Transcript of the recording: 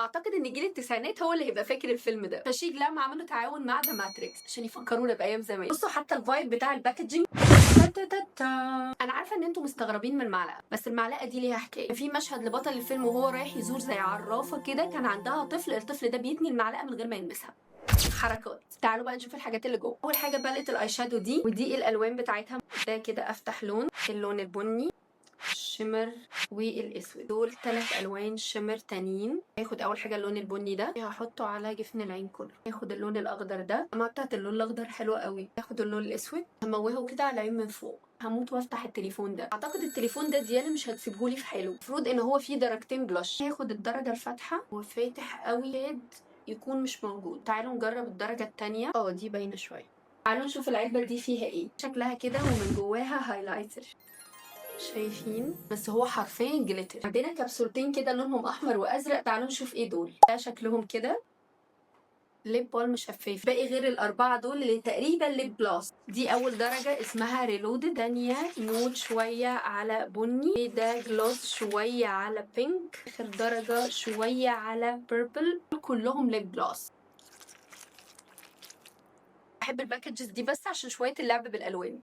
اعتقد ان جيل التسعينات هو اللي هيبقى فاكر الفيلم ده. فشي جلام عملوا تعاون مع ذا ماتريكس عشان يفكرونا بايام زمان. بصوا حتى الفايب بتاع الباكجينج. انا عارفه ان انتوا مستغربين من المعلقه، بس المعلقه دي ليها حكايه. في مشهد لبطل الفيلم وهو رايح يزور زي عرافه كده، كان عندها طفل، الطفل ده بيتني المعلقه من غير ما يلمسها. حركات. تعالوا بقى نشوف الحاجات اللي جوه. اول حاجه باليت الاي شادو دي، ودي الالوان بتاعتها. ده كده افتح لون، اللون البني، الشمر والاسود. دول 3 الوان شمر تانيين. هاخد اول حاجه اللون البني ده، هحطه على جفن العين كله. هاخد اللون الاخضر ده، القمعه بتاعت اللون الاخضر حلوه قوي. هاخد اللون الاسود، هموهه كده على العين من فوق. هموت وافتح التليفون ده. اعتقد التليفون ده ديانا مش هتسيبهولي في حاله. المفروض ان هو فيه درجتين بلاش. هاخد الدرجه الفاتحه وفاتح قوي يكون مش موجود. تعالوا نجرب الدرجه التانية. دي باينه شويه. تعالوا نشوف العلبه دي فيها ايه. شكلها كده ومن جواها هايلايتر. شايفين؟ بس هو حرفيا جليتر. عندنا كبسولتين كده لونهم احمر وازرق. تعالوا نشوف ايه دول. ده شكلهم كده ليب بالم شفاف. باقي غير الاربعه دول اللي تقريبا ليب جلاس. دي اول درجه اسمها ريلودد. تانية نوت شويه على بني. ده جلاس شويه على بينك. اخر درجه شويه على بيربل. كلهم ليب جلاس. بحب الباكجز دي بس عشان شويه اللعب بالالوان.